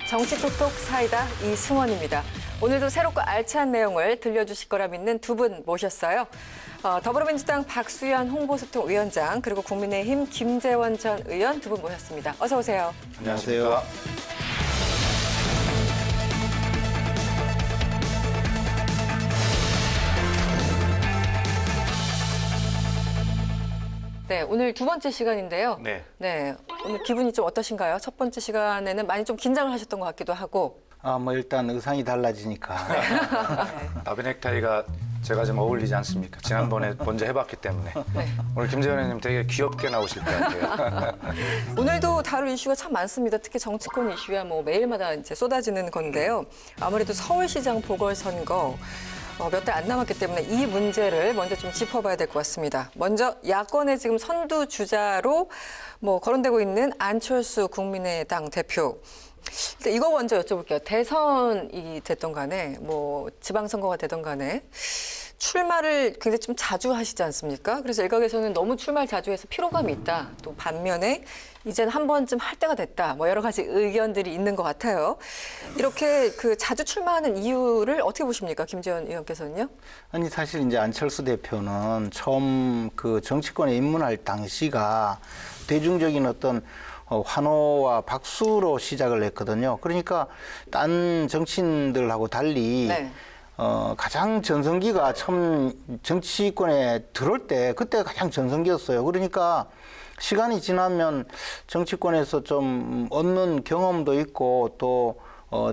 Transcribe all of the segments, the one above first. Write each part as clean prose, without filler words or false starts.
정치톡톡 사이다 이승원입니다. 오늘도 새롭고 알찬 내용을 들려주실 거라 믿는 두 분 모셨어요. 더불어민주당 박수현 홍보소통위원장 그리고 국민의힘 김재원 전 의원 두 분 모셨습니다. 어서 오세요. 안녕하세요. 네, 오늘 두 번째 시간인데요. 네. 오늘 기분이 좀 어떠신가요? 첫 번째 시간에는 많이 좀 긴장을 하셨던 것 같기도 하고. 일단 의상이 달라지니까. 나비 넥타이가 제가 좀 어울리지 않습니까? 지난번에 먼저 해봤기 때문에. 네. 오늘 김재원 의원님 되게 귀엽게 나오실 것 같아요. 오늘도 다룰 이슈가 참 많습니다. 특히 정치권 이슈야 뭐 매일마다 이제 쏟아지는 건데요. 아무래도 서울시장 보궐선거 몇 달 안 남았기 때문에 이 문제를 먼저 좀 짚어봐야 될 것 같습니다. 먼저 야권의 지금 선두 주자로 거론되고 있는 안철수 국민의당 대표. 일단 이거 먼저 여쭤볼게요. 대선이 됐던 간에 지방선거가 되던 간에 출마를 굉장히 좀 자주 하시지 않습니까? 그래서 일각에서는 너무 출마를 자주 해서 피로감이 있다. 또 반면에 이제는 한 번쯤 할 때가 됐다. 여러 가지 의견들이 있는 것 같아요. 이렇게 자주 출마하는 이유를 어떻게 보십니까? 김재원 의원께서는요? 아니 사실 이제 안철수 대표는 처음 정치권에 입문할 당시가 대중적인 어떤 환호와 박수로 시작을 했거든요. 그러니까 딴 정치인들하고 달리 네. 가장 전성기가 처음 정치권에 들어올 때 그때가 가장 전성기였어요. 그러니까 시간이 지나면 정치권에서 좀 얻는 경험도 있고 또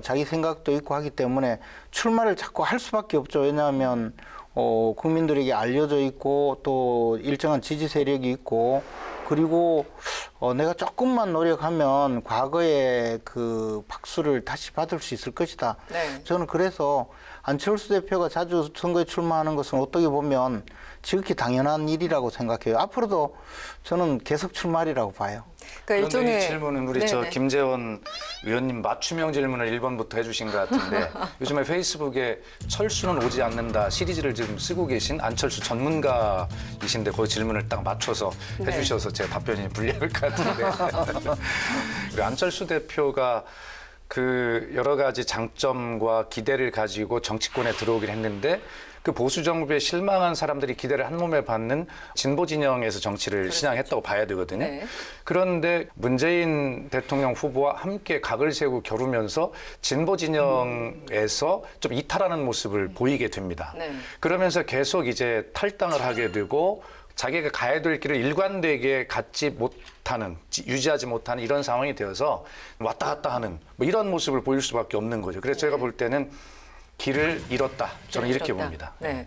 자기 생각도 있고 하기 때문에 출마를 자꾸 할 수밖에 없죠. 왜냐하면 국민들에게 알려져 있고 또 일정한 지지 세력이 있고 그리고 내가 조금만 노력하면 과거의 그 박수를 다시 받을 수 있을 것이다. 네. 저는 그래서 안철수 대표가 자주 선거에 출마하는 것은 어떻게 보면 지극히 당연한 일이라고 생각해요. 앞으로도 저는 계속 출마하리라고 봐요. 그러니까 그런데 일종의 이 질문은 우리 네네. 김재원 의원님 맞춤형 질문을 1번부터 해주신 것 같은데 요즘에 페이스북에 철수는 오지 않는다 시리즈를 지금 쓰고 계신 안철수 전문가이신데 그 질문을 딱 맞춰서 해주셔서 제 답변이 불리할 것 같은데 우리 안철수 대표가 여러 가지 장점과 기대를 가지고 정치권에 들어오긴 했는데 그 보수 정부에 실망한 사람들이 기대를 한 몸에 받는 진보 진영에서 정치를 신앙했다고 봐야 되거든요. 네. 그런데 문재인 대통령 후보와 함께 각을 세우고 겨루면서 진보 진영에서 좀 이탈하는 모습을 보이게 됩니다. 네. 그러면서 계속 이제 탈당을 하게 되고 자기가 가야 될 길을 일관되게 유지하지 못하는 이런 상황이 되어서 왔다 갔다 하는 이런 모습을 보일 수밖에 없는 거죠. 그래서 제가 볼 때는 길을 잃었다. 저는 이렇게 봅니다. 네.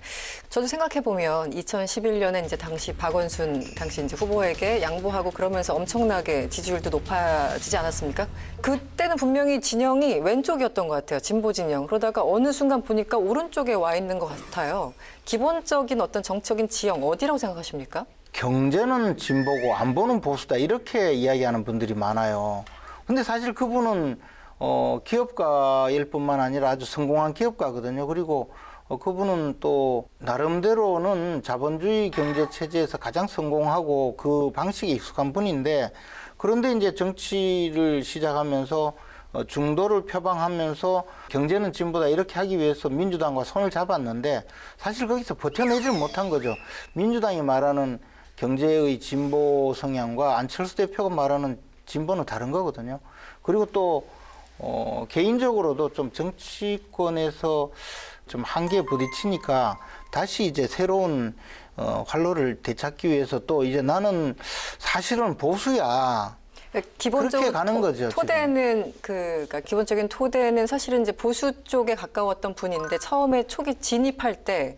저도 생각해보면 2011년에 이제 당시 박원순 당시 이제 후보에게 양보하고 그러면서 엄청나게 지지율도 높아지지 않았습니까? 그때는 분명히 진영이 왼쪽이었던 것 같아요. 진보 진영. 그러다가 어느 순간 보니까 오른쪽에 와 있는 것 같아요. 기본적인 어떤 정적인 지형 어디라고 생각하십니까? 경제는 진보고 안보는 보수다 이렇게 이야기하는 분들이 많아요. 근데 사실 그분은 기업가일 뿐만 아니라 아주 성공한 기업가거든요. 그리고 그분은 또 나름대로는 자본주의 경제 체제에서 가장 성공하고 그 방식에 익숙한 분인데 그런데 이제 정치를 시작하면서 중도를 표방하면서 경제는 진보다 이렇게 하기 위해서 민주당과 손을 잡았는데 사실 거기서 버텨내지를 못한 거죠. 민주당이 말하는 경제의 진보 성향과 안철수 대표가 말하는 진보는 다른 거거든요. 그리고 또 개인적으로도 좀 정치권에서 좀 한계에 부딪히니까 다시 이제 새로운 활로를 되찾기 위해서 또 이제 나는 사실은 보수야. 기본적으로 그렇게 가는 거죠, 토대는 그러니까 기본적인 토대는 사실은 이제 보수 쪽에 가까웠던 분인데 처음에 초기 진입할 때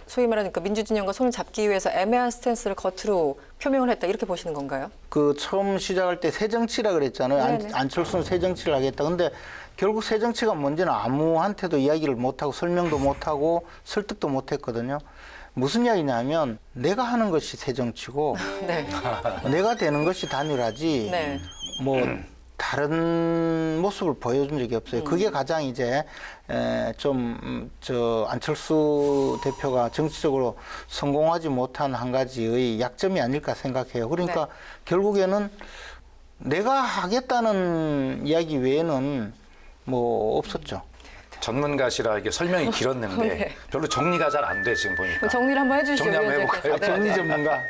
소위 말하는 그 민주진영과 손을 잡기 위해서 애매한 스탠스를 겉으로 표명을 했다 이렇게 보시는 건가요? 그 처음 시작할 때 새정치라 그랬잖아요. 네네. 안철수는 새정치를 하겠다. 근데 결국 새정치가 뭔지는 아무한테도 이야기를 못하고 설명도 못하고 설득도 못했거든요. 무슨 이야기냐면 내가 하는 것이 새정치고 네. 내가 되는 것이 단일화지 네. 뭐 다른 모습을 보여준 적이 없어요. 그게 가장 이제 좀 저 안철수 대표가 정치적으로 성공하지 못한 한 가지의 약점이 아닐까 생각해요. 그러니까 네. 결국에는 내가 하겠다는 이야기 외에는 뭐 없었죠. 전문가시라 이게 설명이 길었는데 네. 별로 정리가 잘 안 돼 지금 보니까. 그럼 정리를 한번 해주시죠. 정리 한번 위원장께서. 해볼까요? 정리 전문가.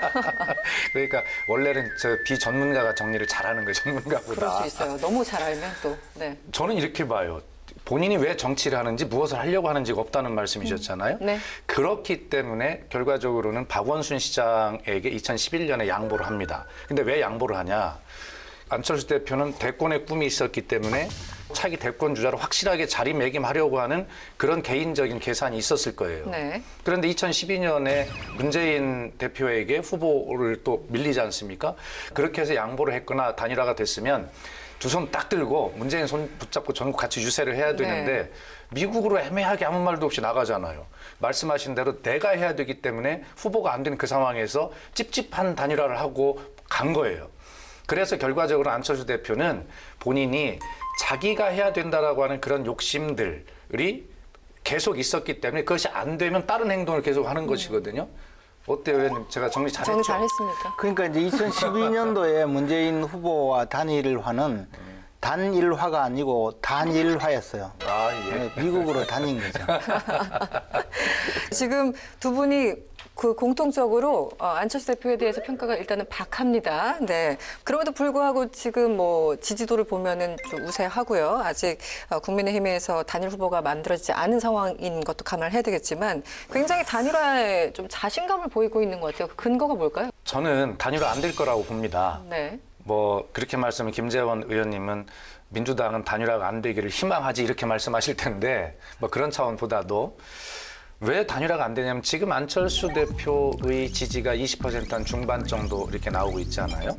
그러니까 원래는 저 비전문가가 정리를 잘하는 거예요, 그럴 전문가보다. 수 있어요. 너무 잘 알면 또. 네. 저는 이렇게 봐요. 본인이 왜 정치를 하는지 무엇을 하려고 하는지가 없다는 말씀이셨잖아요. 네. 그렇기 때문에 결과적으로는 박원순 시장에게 2011년에 양보를 합니다. 근데 왜 양보를 하냐? 안철수 대표는 대권의 꿈이 있었기 때문에 차기 대권 주자로 확실하게 자리매김하려고 하는 그런 개인적인 계산이 있었을 거예요. 네. 그런데 2012년에 문재인 대표에게 후보를 또 밀리지 않습니까? 그렇게 해서 양보를 했거나 단일화가 됐으면 두 손 딱 들고 문재인 손 붙잡고 전국 같이 유세를 해야 되는데 네. 미국으로 애매하게 아무 말도 없이 나가잖아요. 말씀하신 대로 내가 해야 되기 때문에 후보가 안 되는 그 상황에서 찝찝한 단일화를 하고 간 거예요. 그래서 결과적으로 안철수 대표는 본인이 자기가 해야 된다라고 하는 그런 욕심들이 계속 있었기 때문에 그것이 안 되면 다른 행동을 계속 하는 것이거든요. 어때요, 의원님? 제가 정리 잘했죠? 정리 잘했습니까? 그러니까 이제 2012년도에 문재인 후보와 단일화는 단일화가 아니고 단일화였어요. 아, 예. 네, 미국으로 다닌 거죠. 지금 두 분이 그 공통적으로 안철수 대표에 대해서 평가가 일단은 박합니다. 네. 그럼에도 불구하고 지금 뭐 지지도를 보면은 좀 우세하고요. 아직 국민의힘에서 단일 후보가 만들어지지 않은 상황인 것도 감안을 해야 되겠지만 굉장히 단일화에 좀 자신감을 보이고 있는 것 같아요. 그 근거가 뭘까요? 저는 단일화 안 될 거라고 봅니다. 네. 뭐 그렇게 말씀을 김재원 의원님은 민주당은 단일화가 안 되기를 희망하지 이렇게 말씀하실 텐데 뭐 그런 차원보다도 왜 단일화가 안 되냐면 지금 안철수 대표의 지지가 20%한 중반 정도 이렇게 나오고 있잖아요.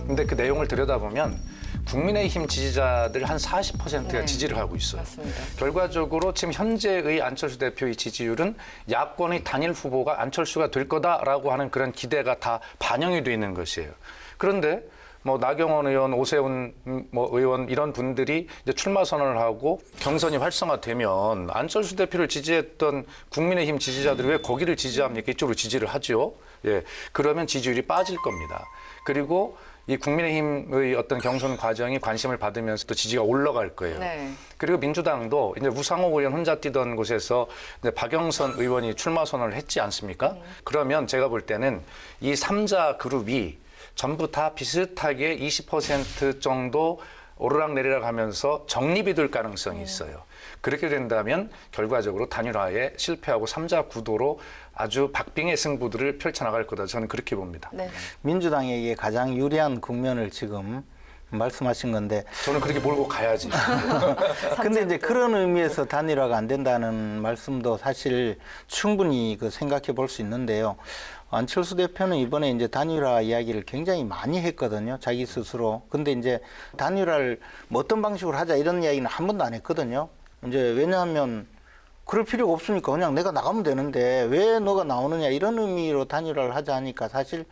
근데 그 내용을 들여다보면 국민의힘 지지자들 한 40%가 네. 지지를 하고 있어요. 맞습니다. 결과적으로 지금 현재의 안철수 대표의 지지율은 야권의 단일 후보가 안철수가 될 거다라고 하는 그런 기대가 다 반영이 돼 있는 것이에요. 그런데 뭐 나경원 의원, 오세훈 뭐 의원 이런 분들이 이제 출마 선언을 하고 경선이 활성화되면 안철수 대표를 지지했던 국민의힘 지지자들이 왜 거기를 지지합니까? 이쪽으로 지지를 하죠. 예, 그러면 지지율이 빠질 겁니다. 그리고 이 국민의힘의 어떤 경선 과정이 관심을 받으면서 또 지지가 올라갈 거예요. 네. 그리고 민주당도 이제 우상호 의원 혼자 뛰던 곳에서 이제 박영선 의원이 출마 선언을 했지 않습니까? 그러면 제가 볼 때는 이 3자 그룹이 전부 다 비슷하게 20% 정도 오르락내리락 하면서 정립이 될 가능성이 있어요. 그렇게 된다면 결과적으로 단일화에 실패하고 3자 구도로 아주 박빙의 승부들을 펼쳐나갈 거다. 저는 그렇게 봅니다. 네. 민주당에게 가장 유리한 국면을 지금 말씀하신 건데 저는 그렇게 몰고 가야지. 근데 이제 그런 의미에서 단일화가 안 된다는 말씀도 사실 충분히 그 생각해 볼 수 있는데요. 안철수 대표는 이번에 이제 단일화 이야기를 굉장히 많이 했거든요. 자기 스스로. 근데 이제 단일화를 뭐 어떤 방식으로 하자 이런 이야기는 한 번도 안 했거든요. 이제 왜냐하면 그럴 필요가 없으니까 그냥 내가 나가면 되는데 왜 너가 나오느냐 이런 의미로 단일화를 하자 하니까 사실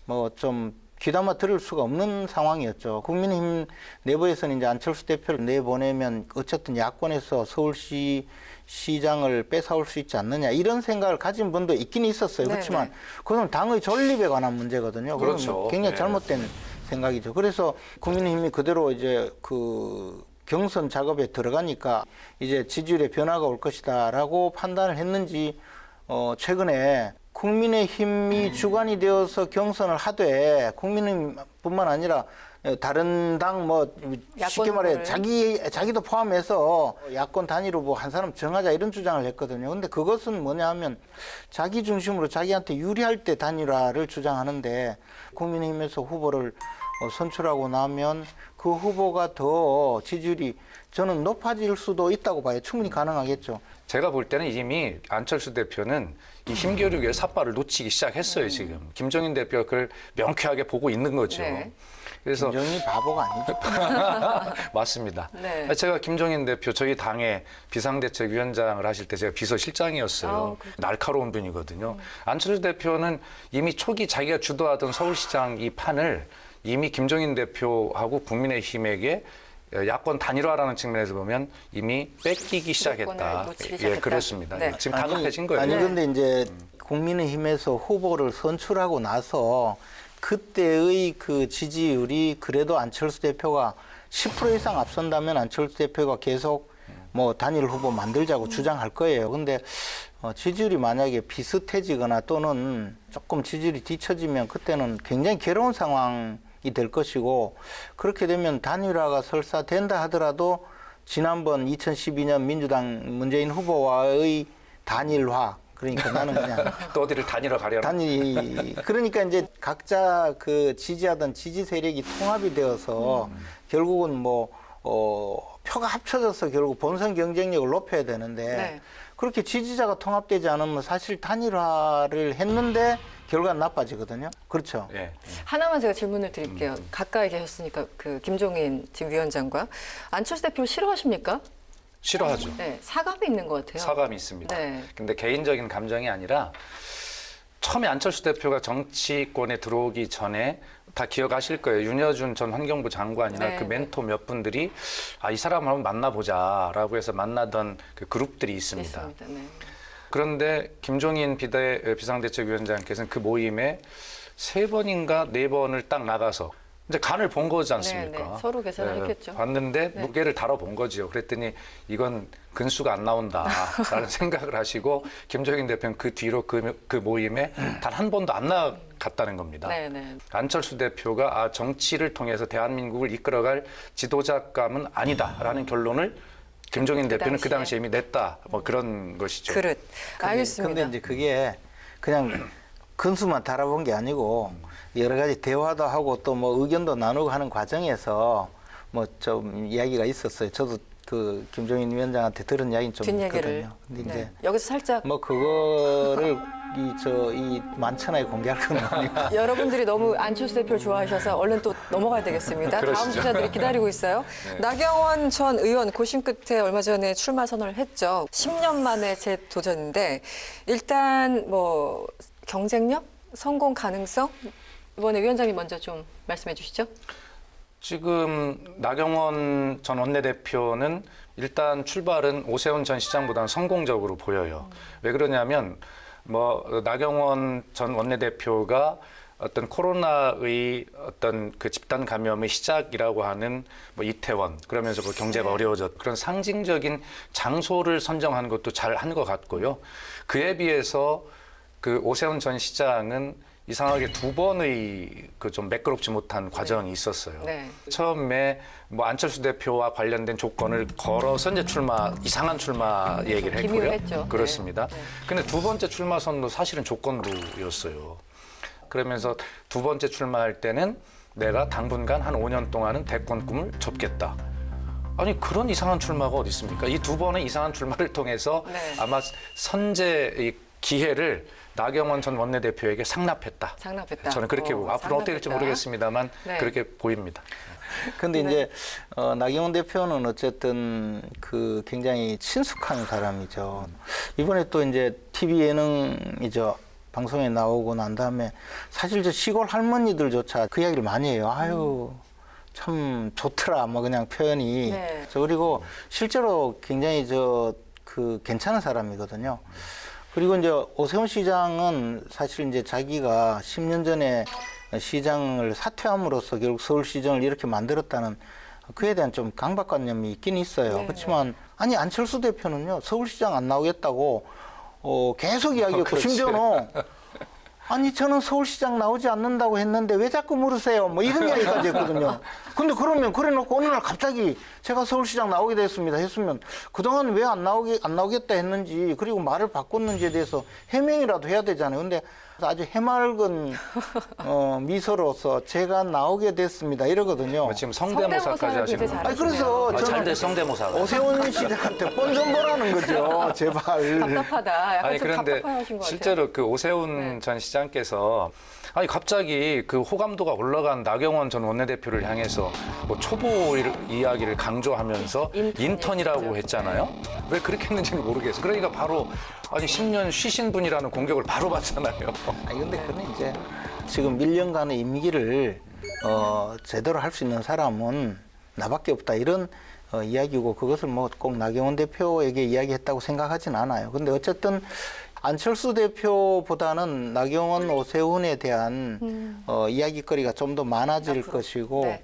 뭐 좀 귀담아 들을 수가 없는 상황이었죠. 국민의힘 내부에서는 이제 안철수 대표를 내보내면 어쨌든 야권에서 서울시 시장을 뺏어올 수 있지 않느냐 이런 생각을 가진 분도 있긴 있었어요. 네네. 그렇지만 그건 당의 전립에 관한 문제거든요. 그건 그렇죠. 뭐 굉장히 네. 잘못된 생각이죠. 그래서 국민의힘이 그대로 이제 그 경선 작업에 들어가니까 이제 지지율에 변화가 올 것이다라고 판단을 했는지 최근에 국민의힘이 주관이 되어서 경선을 하되 국민의힘뿐만 아니라 다른 당 뭐 쉽게 말해 자기도 포함해서 야권 단일 후보 한 사람 정하자 이런 주장을 했거든요. 근데 그것은 뭐냐 하면 자기 중심으로 자기한테 유리할 때 단일화를 주장하는데 국민의힘에서 후보를 선출하고 나면 그 후보가 더 지지율이 저는 높아질 수도 있다고 봐요. 충분히 가능하겠죠. 제가 볼 때는 이미 안철수 대표는 이 힘겨루기의 삿발을 놓치기 시작했어요, 지금. 김종인 대표가 그걸 명쾌하게 보고 있는 거죠. 네. 그래서 김정희 바보가 아니죠. 맞습니다. 네. 제가 김종인 대표 저희 당의 비상대책위원장을 하실 때 제가 비서실장이었어요. 날카로운 분이거든요. 안철수 대표는 이미 초기 자기가 주도하던 서울시장 이 판을 이미 김종인 대표하고 국민의힘에게 야권 단일화라는 측면에서 보면 이미 뺏기기 시작했다. 예, 그렇습니다. 네. 지금 다급해진 거예요. 아니 근데 이제 국민의힘에서 후보를 선출하고 나서 그때의 그 지지율이 그래도 안철수 대표가 10% 이상 앞선다면 안철수 대표가 계속 뭐 단일 후보 만들자고 주장할 거예요. 근데 지지율이 만약에 비슷해지거나 또는 조금 지지율이 뒤처지면 그때는 굉장히 괴로운 상황이 될 것이고 그렇게 되면 단일화가 설사 된다 하더라도 지난번 2012년 민주당 문재인 후보와의 단일화 그러니까 나는 그냥 또 어디를 단일화 가려나? 그러니까 이제 각자 그 지지하던 지지 세력이 통합이 되어서 결국은 뭐 표가 합쳐져서 결국 본선 경쟁력을 높여야 되는데 네. 그렇게 지지자가 통합되지 않으면 사실 단일화를 했는데 결과는 나빠지거든요. 그렇죠. 예. 하나만 제가 질문을 드릴게요. 가까이 계셨으니까 그 김종인 지금 위원장과 안철수 대표를 싫어하십니까? 싫어하죠. 네, 사감이 있는 것 같아요. 사감이 있습니다. 네. 근데 개인적인 감정이 아니라 처음에 안철수 대표가 정치권에 들어오기 전에 다 기억하실 거예요. 윤여준 전 환경부 장관이나 네, 그 멘토 몇 분들이 이 사람을 한번 만나보자라고 해서 만나던 그 그룹들이 있습니다. 네. 그런데 김종인 비상대책위원장께서는 그 모임에 3번인가 4번을 딱 나가서 이제 간을 본 거지 않습니까? 네, 네. 서로 계산을 했겠죠. 봤는데 네. 무게를 다뤄본 거죠. 그랬더니 이건 근수가 안 나온다라는 생각을 하시고 김종인 대표는 그 뒤로 그 모임에 단 한 번도 안 나갔다는 겁니다. 네, 네. 안철수 대표가 정치를 통해서 대한민국을 이끌어갈 지도자감은 아니다라는 결론을 김종인 대표는 그 당시에 이미 냈다. 뭐 그런 것이죠. 그릇. 알겠습니다. 근데 이제 그게 그냥 근수만 달아본 게 아니고 여러 가지 대화도 하고 또 뭐 의견도 나누고 하는 과정에서 뭐 좀 이야기가 있었어요. 저도 그 김종인 위원장한테 들은 이야기는 좀 뒷얘기를. 있거든요. 근데 네. 이제 여기서 살짝 뭐 그거를 이 만천하에 공개할 건 아니고 여러분들이 너무 안철수 대표를 좋아하셔서 얼른 또 넘어가야 되겠습니다. 다음 그러시죠. 주자들이 기다리고 있어요. 네. 나경원 전 의원 고심 끝에 얼마 전에 출마 선언을 했죠. 10년 만에 재도전인데 일단 뭐 경쟁력, 성공 가능성 이번에 위원장님 먼저 좀 말씀해 주시죠. 지금 나경원 전 원내대표는 일단 출발은 오세훈 전 시장보다는 성공적으로 보여요. 왜 그러냐면 뭐 나경원 전 원내대표가 어떤 코로나의 어떤 그 집단 감염의 시작이라고 하는 뭐 이태원 그러면서 그 경제가 어려워졌 그런 상징적인 장소를 선정한 것도 잘 한 것 같고요. 그에 비해서 그 오세훈 전 시장은 이상하게 2번의 그 좀 매끄럽지 못한 과정이 있었어요. 네. 처음에 뭐 안철수 대표와 관련된 조건을 걸어서 이제 이상한 출마 얘기를 했고요. 기묘했죠. 그렇습니다. 네. 근데 2번째 출마 선도 사실은 조건부였어요. 그러면서 2번째 출마할 때는 내가 당분간 한 5년 동안은 대권 꿈을 접겠다. 아니 그런 이상한 출마가 어디 있습니까? 이 2번의 이상한 출마를 통해서 네. 아마 선제의 기회를 나경원 전 원내대표에게 상납했다. 상납했다. 저는 그렇게 보고 앞으로 어떻게 될지 상납했다. 모르겠습니다만 네. 그렇게 보입니다. 근데 네. 이제 나경원 대표는 어쨌든 그 굉장히 친숙한 사람이죠. 이번에 또 이제 TV 예능이죠. 방송에 나오고 난 다음에 사실 저 시골 할머니들조차 그 이야기를 많이 해요. 아유 참 좋더라. 뭐 그냥 표현이. 네. 그리고 실제로 굉장히 그 괜찮은 사람이거든요. 그리고 이제 오세훈 시장은 사실 이제 자기가 10년 전에 시장을 사퇴함으로써 결국 서울시정을 이렇게 만들었다는 그에 대한 좀 강박관념이 있긴 있어요. 네. 그렇지만 아니 안철수 대표는요 서울시장 안 나오겠다고 계속 이야기했고 그렇지. 심지어는 아니 저는 서울시장 나오지 않는다고 했는데 왜 자꾸 물으세요? 뭐 이런 이야기까지 했거든요. 근데 그러면 그래놓고 어느 날 갑자기 제가 서울시장 나오게 됐습니다 했으면 그동안 왜 안 나오겠다 했는지 그리고 말을 바꿨는지에 대해서 해명이라도 해야 되잖아요. 근데 아주 해맑은 미소로서 제가 나오게 됐습니다 이러거든요. 지금 성대모사까지 성대모사를 하시는 되게 거예요. 아니 그래서 잘 저는 될 성대모사가. 오세훈 시장한테 본 좀 보라는 거죠. 제발. 답답하다. 약간 아니 좀 그런데 답답하신 것 같아요. 실제로 그 오세훈 네. 전 시장께서 아니 갑자기 그 호감도가 올라간 나경원 전 원내대표를 향해서 뭐 초보 이야기를 강조하면서 인턴이라고 했잖아요. 왜 그렇게 했는지는 모르겠어요. 그러니까 바로 아니 10년 쉬신 분이라는 공격을 바로 받잖아요. 아니 근데 그는 이제 지금 밀년간의 임기를 제대로 할 수 있는 사람은 나밖에 없다 이런 이야기고 그것을 뭐 꼭 나경원 대표에게 이야기했다고 생각하진 않아요. 근데 어쨌든 안철수 대표보다는 나경원, 오세훈에 대한 이야기거리가 좀 더 많아질 앞으로. 것이고 네.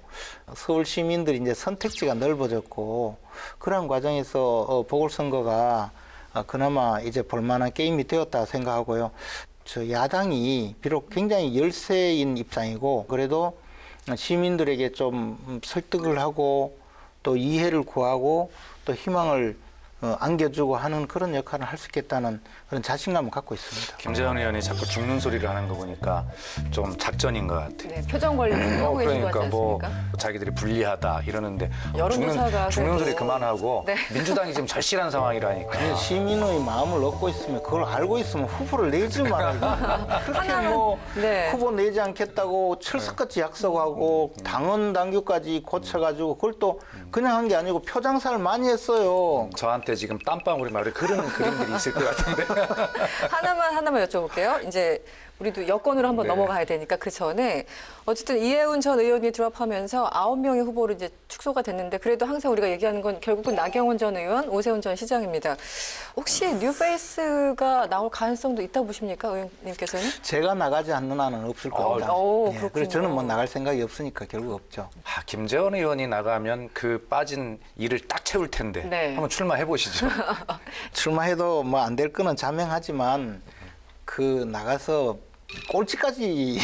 서울 시민들이 이제 선택지가 넓어졌고 그러한 과정에서 보궐선거가 그나마 이제 볼만한 게임이 되었다 생각하고요. 저 야당이 비록 굉장히 열세인 입장이고 그래도 시민들에게 좀 설득을 하고 또 이해를 구하고 또 희망을 안겨주고 하는 그런 역할을 할 수 있겠다는 그런 자신감을 갖고 있습니다. 김재현 의원이 자꾸 죽는 소리를 하는 거 보니까 좀 작전인 것 같아요. 네, 표정 관리를 하고 계신 것 같지 그러니까 뭐 않습니까? 자기들이 불리하다 이러는데 여론조사가 죽는 그래도- 소리 그만하고 네. 민주당이 지금 절실한 상황이라니까. 시민의 마음을 얻고 있으면 그걸 알고 있으면 후보를 내지 말아요. 그렇게 뭐 네. 후보 내지 않겠다고 철석같이 약속하고 당원 당규까지 고쳐가지고 그걸 또 그냥 한 게 아니고 표장사를 많이 했어요. 저한테 지금 땀방울이 막 그런 그림들이 있을 것 같은데. 하나만 여쭤볼게요. 이제 우리도 여권으로 한번 네. 넘어가야 되니까 그 전에 어쨌든 이해운 전 의원이 드랍하면서 9명의 후보로 이제 축소가 됐는데 그래도 항상 우리가 얘기하는 건 결국은 나경원 전 의원, 오세훈 전 시장입니다. 혹시 뉴페이스가 나올 가능성도 있다고 보십니까, 의원님께서는? 제가 나가지 않는 한은 없을 겁니다. 그렇군요. 그래서 저는 뭐 나갈 생각이 없으니까 결국 없죠. 김재원 의원이 나가면 그 빠진 일을 딱 채울 텐데 네. 한번 출마해 보시죠. 출마해도 뭐 안 될 거는 자명하지만 그 나가서 꼴찌까지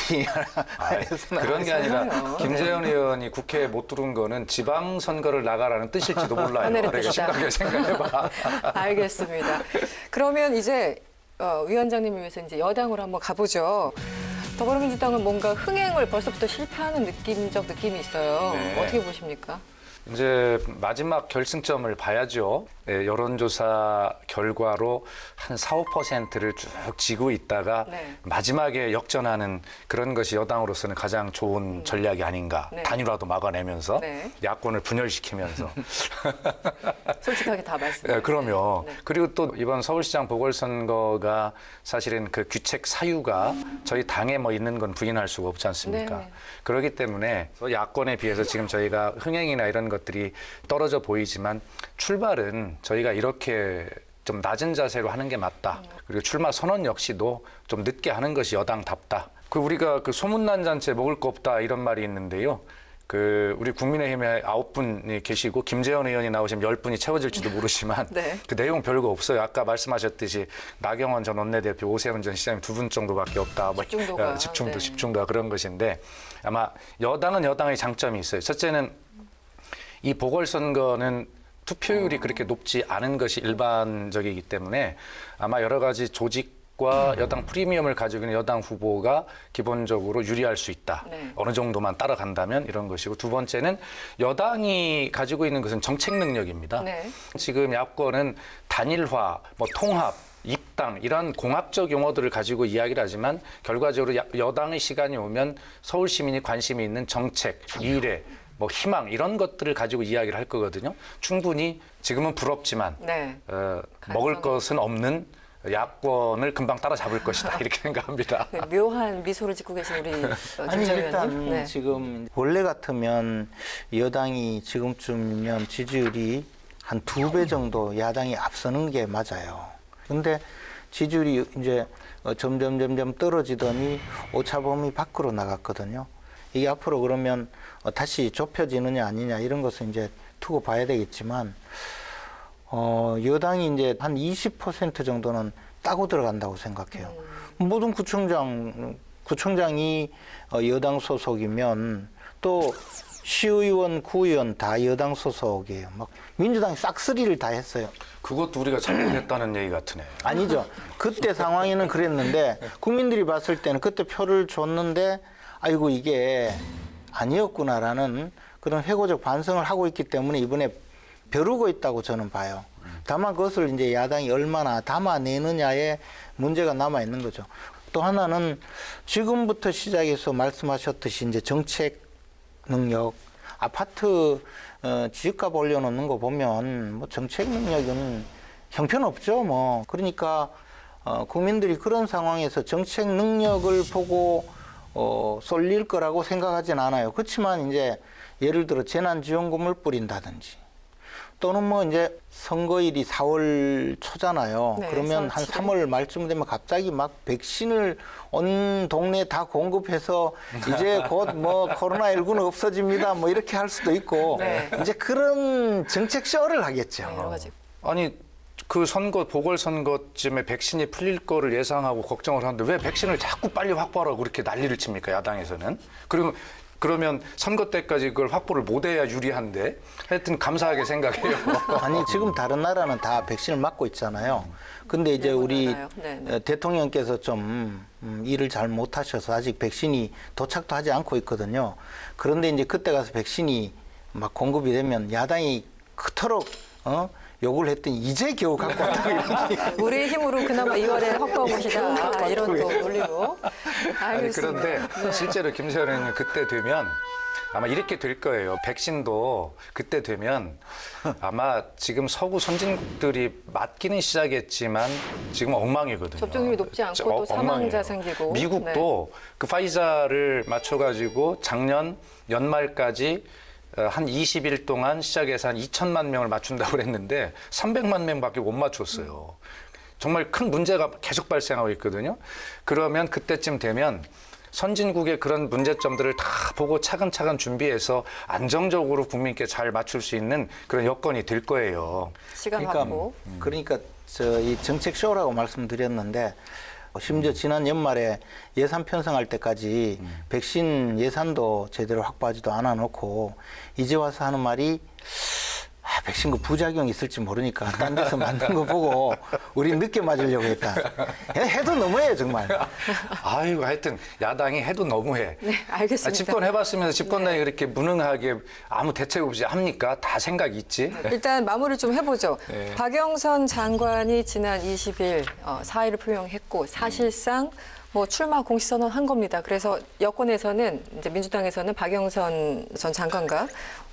해서는 그런 게 아니라 김재현 의원이 국회에 못 들어온 거는 지방선거를 나가라는 뜻일지도 몰라요. 하늘의 내가 뜻이다. 심각하게 생각해봐. 알겠습니다. 그러면 이제 위원장님을 위해서 이제 여당으로 한번 가보죠. 더불어민주당은 뭔가 흥행을 벌써부터 실패하는 느낌적 느낌이 있어요. 네. 어떻게 보십니까? 이제 마지막 결승점을 봐야죠. 네, 여론조사 결과로 한 4, 5%를 쭉 지고 있다가 네. 마지막에 역전하는 그런 것이 여당으로서는 가장 좋은 전략이 아닌가. 네. 단일화도 막아내면서 네. 야권을 분열시키면서. 솔직하게 다 말씀해 네, 그럼요. 네. 그리고 또 이번 서울시장 보궐선거가 사실은 그 규책 사유가 저희 당에 뭐 있는 건 부인할 수가 없지 않습니까? 네, 네. 그렇기 때문에 야권에 비해서 지금 저희가 흥행이나 이런 것들이 떨어져 보이지만 출발은 저희가 이렇게 좀 낮은 자세로 하는 게 맞다. 그리고 출마 선언 역시도 좀 늦게 하는 것이 여당답다. 그 우리가 그 소문난 잔치에 먹을 거 없다 이런 말이 있는데요. 그 우리 국민의힘에 9분이 계시고 김재현 의원이 나오시면 10분이 채워질지도 모르지만 네. 그 내용 별거 없어요. 아까 말씀하셨듯이 나경원 전 원내대표, 오세훈 전 시장님 2분 정도밖에 없다. 뭐 집중도가. 네. 집중도가 그런 것인데 아마 여당은 여당의 장점이 있어요. 첫째는 이 보궐선거는 투표율이 그렇게 높지 않은 것이 일반적이기 때문에 아마 여러 가지 조직과 여당 프리미엄을 가지고 있는 여당 후보가 기본적으로 유리할 수 있다. 네. 어느 정도만 따라간다면 이런 것이고 두 번째는 여당이 가지고 있는 것은 정책 능력입니다. 네. 지금 야권은 단일화, 뭐 통합, 입당 이런 공학적 용어들을 가지고 이야기를 하지만 결과적으로 여당의 시간이 오면 서울 시민이 관심이 있는 정책, 미래, 뭐 희망 이런 것들을 가지고 이야기를 할 거거든요. 충분히 지금은 부럽지만 네. 먹을 것은 없는 야권을 금방 따라잡을 것이다 이렇게 생각합니다. 그 묘한 미소를 짓고 계신 우리 아니 김 일단 의원님. 네. 지금 원래 같으면 여당이 지금쯤이면 지지율이 한 2배 정도 야당이 앞서는 게 맞아요. 근데 지지율이 이제 점점 떨어지더니 오차범위 밖으로 나갔거든요. 이게 앞으로 그러면 다시 좁혀지느냐 아니냐 이런 것은 이제 두고 봐야 되겠지만 여당이 이제 한 20% 정도는 따고 들어간다고 생각해요. 모든 구청장이 여당 소속이면 또 시의원, 구의원 다 여당 소속이에요. 막 민주당이 싹쓸이를 다 했어요. 그것도 우리가 잘못했다는 얘기 같으네. 아니죠. 그때 상황에는 그랬는데 국민들이 봤을 때는 그때 표를 줬는데 아이고 이게 아니었구나라는 그런 회고적 반성을 하고 있기 때문에 이번에 벼르고 있다고 저는 봐요. 다만 그것을 이제 야당이 얼마나 담아내느냐에 문제가 남아 있는 거죠. 또 하나는 지금부터 시작해서 말씀하셨듯이 이제 정책 능력, 아파트 지역값 올려놓는 거 보면 뭐 정책 능력은 형편없죠. 뭐 그러니까 국민들이 그런 상황에서 정책 능력을 보고 쏠릴 거라고 생각하진 않아요. 그렇지만 이제 예를 들어 재난지원금을 뿌린다든지 또는 뭐 이제 선거일이 4월 초잖아요. 네, 그러면 한 3월 말쯤 되면 갑자기 막 백신을 온 동네 다 공급해서 이제 곧 뭐 코로나19는 없어집니다. 뭐 이렇게 할 수도 있고 네. 이제 그런 정책 쇼를 하겠죠. 네, 여러 가지. 아니 그 선거 보궐선거쯤에 백신이 풀릴 거를 예상하고 걱정을 하는데 왜 백신을 자꾸 빨리 확보하라고 그렇게 난리를 칩니까 야당에서는? 그러면 선거 때까지 그걸 확보를 못해야 유리한데 하여튼 감사하게 생각해요. 아니 지금 다른 나라는 다 백신을 맞고 있잖아요. 근데 이제 우리 맞아요. 네. 대통령께서 좀 일을 잘 못하셔서 아직 백신이 도착도 하지 않고 있거든요. 그런데 이제 그때 가서 백신이 막 공급이 되면 야당이 그토록 요구를 했더니 이제 겨우 갖고 왔다고 이러니. 우리의 힘으로 그나마 2월에 확보한 것이다. 이런 또 논리로. 아니 알겠습니다. 그런데 실제로 김세현 의원님 그때 되면 아마 이렇게 될 거예요. 백신도 그때 되면 아마 지금 서구 선진국들이 맞기는 시작했지만 지금 엉망이거든요. 접종률이 높지 않고 또 사망자 생기고. 미국도 그 파이자를 맞춰가지고 작년 연말까지 한 20일 동안 시작해서 한 2천만 명을 맞춘다고 그랬는데 300만 명밖에 못 맞췄어요. 정말 큰 문제가 계속 발생하고 있거든요. 그러면 그때쯤 되면 선진국의 그런 문제점들을 다 보고 차근차근 준비해서 안정적으로 국민께 잘 맞출 수 있는 그런 여건이 될 거예요. 시간 확보. 그러니까 이 정책 쇼라고 말씀드렸는데 심지어 지난 연말에 예산 편성할 때까지 백신 예산도 제대로 확보하지도 않아 놓고 이제 와서 하는 말이 백신 그 부작용이 있을지 모르니까 딴 데서 만든 거 보고 우리 늦게 맞으려고 했다. 해도 너무해요 정말. 아이고 하여튼 야당이 해도 너무해. 네, 알겠습니다. 집권해봤으면서 집권당이 그렇게 무능하게 아무 대책 없이 합니까? 다 생각이 있지. 일단 마무리 좀 해보죠. 네. 박영선 장관이 지난 20일 사의를 표명했고 사실상 뭐 출마 공식선언 한 겁니다. 그래서 여권에서는 이제 민주당에서는 박영선 전 장관과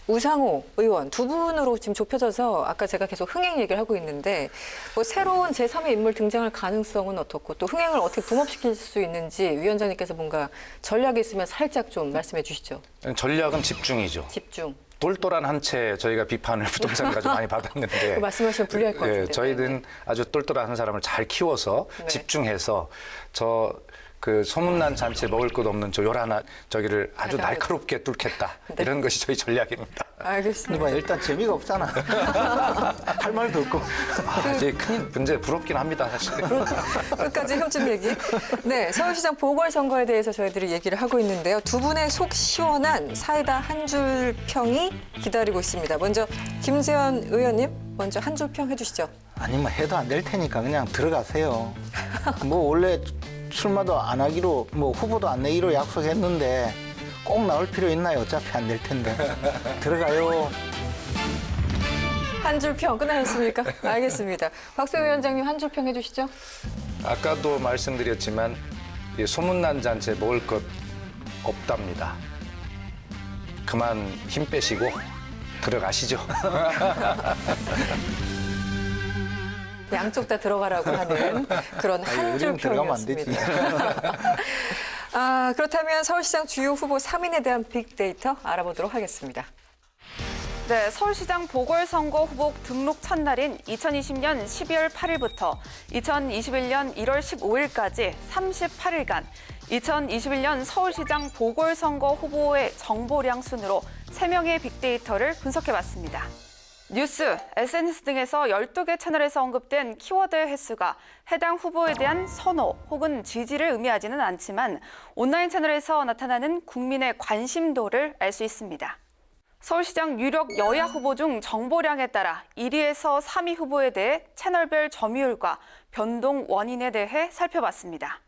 우상호 의원 두 분으로 지금 좁혀져서 아까 제가 계속 흥행 얘기를 하고 있는데 뭐 새로운 제3의 인물 등장할 가능성은 어떻고 또 흥행을 어떻게 붕업시킬 수 있는지 위원장님께서 뭔가 전략이 있으면 살짝 좀 말씀해 주시죠. 전략은 집중이죠. 집중. 똘똘한 한 채 저희가 비판을 부동산 가지고 많이 받았는데 그 말씀하시면 불리할 것 같은데. 저희는 아주 똘똘한 한 사람을 잘 키워서 네. 집중해서 그 소문난 잔치 먹을 것 없는 저 요란한 저기를 아주 네. 날카롭게 뚫겠다. 네. 이런 것이 저희 전략입니다. 알겠습니다. 근데 일단 재미가 없잖아. 할 말도 없고. 이제 큰 문제 부럽긴 합니다, 사실. 끝까지 흠집 얘기. 네, 서울시장 보궐선거에 대해서 저희들이 얘기를 하고 있는데요. 두 분의 속 시원한 사이다 한 줄 평이 기다리고 있습니다. 먼저 김세현 의원님, 먼저 한 줄 평 해주시죠. 아니 뭐 해도 안 될 테니까 그냥 들어가세요. 뭐 원래 출마도 안 하기로 뭐 후보도 안 내기로 약속했는데 꼭 나올 필요 있나요? 어차피 안 될 텐데. 들어가요. 한 줄 평 끝나셨습니까? 알겠습니다. 박수영 위원장님 한 줄 평 해주시죠. 아까도 말씀드렸지만 이 소문난 잔치에 먹을 것 없답니다. 그만 힘 빼시고 들어가시죠. 양쪽 다 들어가라고 하는 그런 한 줄 우리는 들어가면 안 되지. 평이었습니다. 그렇다면 서울시장 주요 후보 3인에 대한 빅데이터 알아보도록 하겠습니다. 네, 서울시장 보궐선거 후보 등록 첫날인 2020년 12월 8일부터 2021년 1월 15일까지 38일간 2021년 서울시장 보궐선거 후보의 정보량 순으로 3명의 빅데이터를 분석해봤습니다. 뉴스, SNS 등에서 12개 채널에서 언급된 키워드 횟수가 해당 후보에 대한 선호 혹은 지지를 의미하지는 않지만 온라인 채널에서 나타나는 국민의 관심도를 알 수 있습니다. 서울시장 유력 여야 후보 중 정보량에 따라 1위에서 3위 후보에 대해 채널별 점유율과 변동 원인에 대해 살펴봤습니다.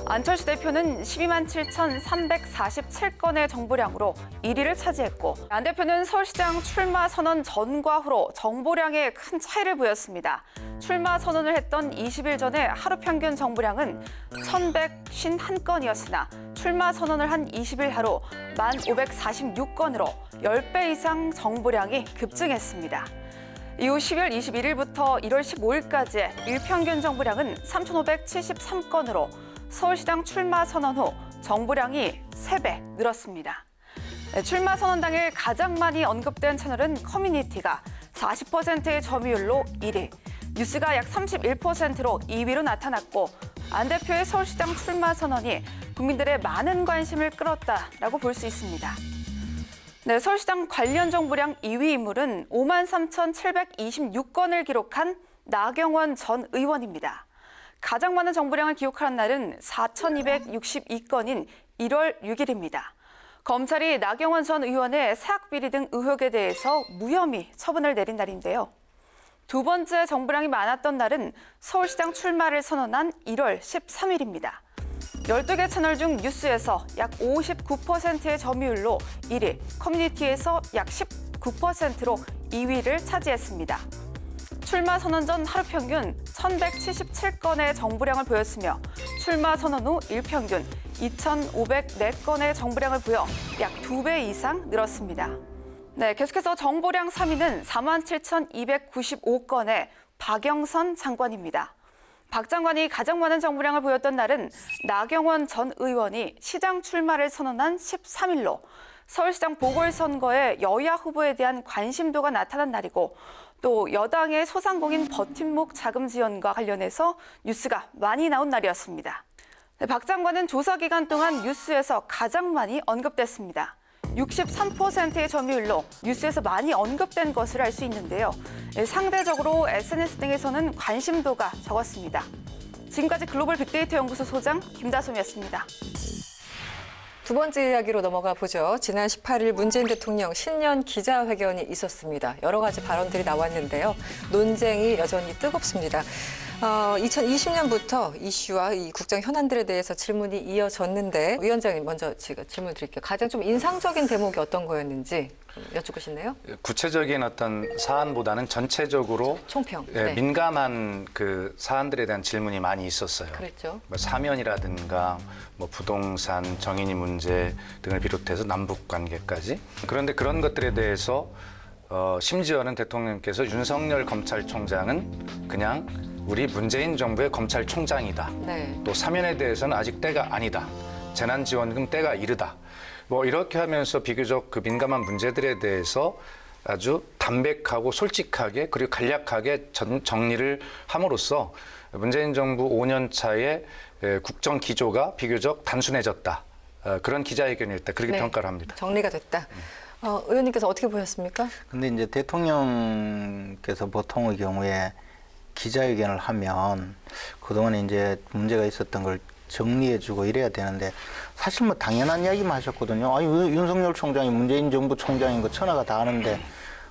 안철수 대표는 12만 7,347건의 정보량으로 1위를 차지했고 안 대표는 서울시장 출마 선언 전과 후로 정보량에 큰 차이를 보였습니다. 출마 선언을 했던 20일 전에 하루 평균 정보량은 1,151건이었으나 출마 선언을 한 20일 하루 1,546건으로 10배 이상 정보량이 급증했습니다. 이후 10월 21일부터 1월 15일까지의 일평균 정보량은 3,573건으로 서울시장 출마 선언 후 정보량이 3배 늘었습니다. 출마 선언 당일 가장 많이 언급된 채널은 커뮤니티가 40%의 점유율로 1위, 뉴스가 약 31%로 2위로 나타났고 안 대표의 서울시장 출마 선언이 국민들의 많은 관심을 끌었다라고 볼 수 있습니다. 네, 서울시장 관련 정보량 2위 인물은 53,726건을 기록한 나경원 전 의원입니다. 가장 많은 정보량을 기록한 날은 4,262건인 1월 6일입니다. 검찰이 나경원 전 의원의 사학비리 등 의혹에 대해서 무혐의 처분을 내린 날인데요. 두 번째 정보량이 많았던 날은 서울시장 출마를 선언한 1월 13일입니다. 12개 채널 중 뉴스에서 약 59%의 점유율로 1위, 커뮤니티에서 약 19%로 2위를 차지했습니다. 출마 선언 전 하루 평균 1,177건의 정보량을 보였으며 출마 선언 후 일평균 2,504건의 정보량을 보여 약 2배 이상 늘었습니다. 네, 계속해서 정보량 3위는 47,295건의 박영선 장관입니다. 박 장관이 가장 많은 정보량을 보였던 날은 나경원 전 의원이 시장 출마를 선언한 13일로 서울시장 보궐선거에 여야 후보에 대한 관심도가 나타난 날이고 또 여당의 소상공인 버팀목 자금 지원과 관련해서 뉴스가 많이 나온 날이었습니다. 네, 박 장관은 조사 기간 동안 뉴스에서 가장 많이 언급됐습니다. 63%의 점유율로 뉴스에서 많이 언급된 것을 알 수 있는데요. 상대적으로 SNS 등에서는 관심도가 적었습니다. 지금까지 글로벌 빅데이터 연구소 소장 김다솜이었습니다. 두 번째 이야기로 넘어가 보죠. 지난 18일 문재인 대통령 신년 기자회견이 있었습니다. 여러 가지 발언들이 나왔는데요. 논쟁이 여전히 뜨겁습니다. 2020년부터 이슈와 이 국정 현안들에 대해서 질문이 이어졌는데 위원장님 먼저 지금 질문 드릴게요. 가장 좀 인상적인 대목이 어떤 거였는지 여쭙고 싶네요. 구체적인 어떤 사안보다는 전체적으로 총평. 네. 민감한 그 사안들에 대한 질문이 많이 있었어요. 그랬죠. 뭐 사면이라든가 뭐 부동산, 정인이 문제 등을 비롯해서 남북 관계까지. 그런데 그런 것들에 대해서 심지어는 대통령께서 윤석열 검찰총장은 그냥 우리 문재인 정부의 검찰총장이다. 네. 또 사면에 대해서는 아직 때가 아니다. 재난지원금 때가 이르다. 뭐 이렇게 하면서 비교적 그 민감한 문제들에 대해서 아주 담백하고 솔직하게 그리고 간략하게 정리를 함으로써 문재인 정부 5년 차의 국정 기조가 비교적 단순해졌다. 그런 기자회견이었다. 그렇게 네. 평가를 합니다. 정리가 됐다. 의원님께서 어떻게 보셨습니까? 근데 이제 대통령께서 보통의 경우에 기자회견을 하면 그동안에 이제 문제가 있었던 걸 정리해주고 이래야 되는데 사실 뭐 당연한 이야기만 하셨거든요. 아니 윤석열 총장이 문재인 정부 총장인 거 천하가 다 아는데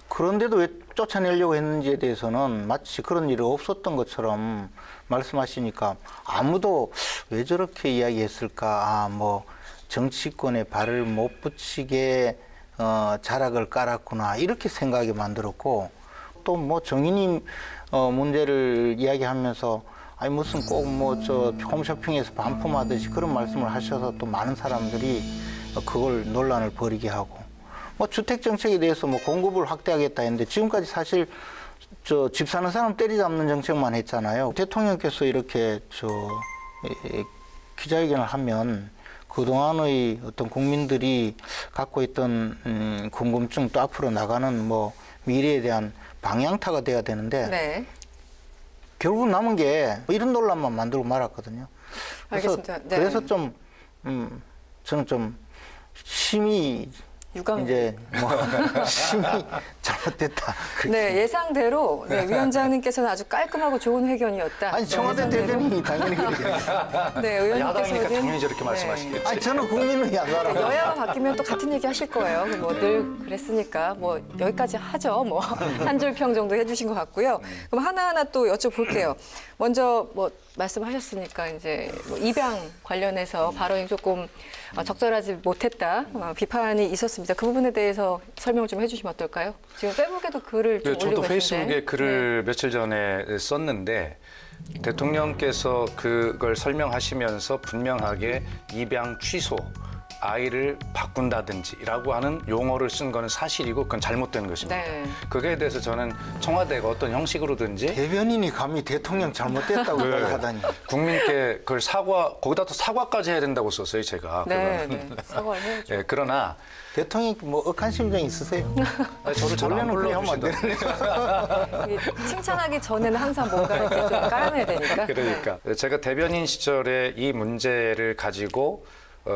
그런데도 왜 쫓아내려고 했는지에 대해서는 마치 그런 일이 없었던 것처럼 말씀하시니까 아무도 왜 저렇게 이야기했을까. 뭐 정치권에 발을 못 붙이게 자락을 깔았구나 이렇게 생각하게 만들었고 또 뭐 정인이 문제를 이야기하면서 아니 무슨 꼭 뭐 저 홈쇼핑에서 반품하듯이 그런 말씀을 하셔서 또 많은 사람들이 그걸 논란을 벌이게 하고 뭐 주택 정책에 대해서 뭐 공급을 확대하겠다 했는데 지금까지 사실 저 집 사는 사람 때리잡는 정책만 했잖아요. 대통령께서 이렇게 기자회견을 하면 그동안의 어떤 국민들이 갖고 있던 궁금증 또 앞으로 나가는 뭐 미래에 대한 방향타가 돼야 되는데 네. 결국 남은 게 이런 논란만 만들고 말았거든요. 알겠습니다. 네. 그래서 좀 저는 좀 심히 유감. 이제 뭐 심히 됐다. 네, 예상대로 네, 위원장님께서는 아주 깔끔하고 좋은 회견이었다. 아니 청와대 네, 예상대로. 대변인이 당연히 그렇게. 네, 야당이니까 의원님께서는 당연히 저렇게 말씀하시겠지. 아니 저는 국민의 야가라. 여야가 바뀌면 또 같은 얘기 하실 거예요. 뭐 늘 그랬으니까 뭐 여기까지 하죠. 뭐 한 줄 평 정도 해주신 것 같고요. 그럼 하나하나 또 여쭤볼게요. 먼저 뭐 말씀하셨으니까 이제 뭐 입양 관련해서 발언이 조금 적절하지 못했다 비판이 있었습니다. 그 부분에 대해서 설명을 좀 해주시면 어떨까요? 지금 페이스북에도 글을 좀 네, 올리고 저도 계신데. 페이스북에 글을 며칠 전에 썼는데 대통령께서 그걸 설명하시면서 분명하게 입양 취소, 아이를 바꾼다든지라고 하는 용어를 쓴 거는 사실이고 그건 잘못된 것입니다. 네. 그거에 대해서 저는 청와대가 어떤 형식으로든지 대변인이 감히 대통령 잘못됐다고 말하다니. 국민께 그걸 거기다 또 사과까지 해야 된다고 썼어요, 제가. 네, 그거는. 네. 사과를 해야죠. 네, 그러나 대통령 뭐 억한 심정 있으세요? 저를 잘 안 원래는 그래 하면 안 불러주시더라고요. 이게 칭찬하기 전에는 항상 뭔가 이렇게 좀 깔아내야 되니까. 그러니까 제가 대변인 시절에 이 문제를 가지고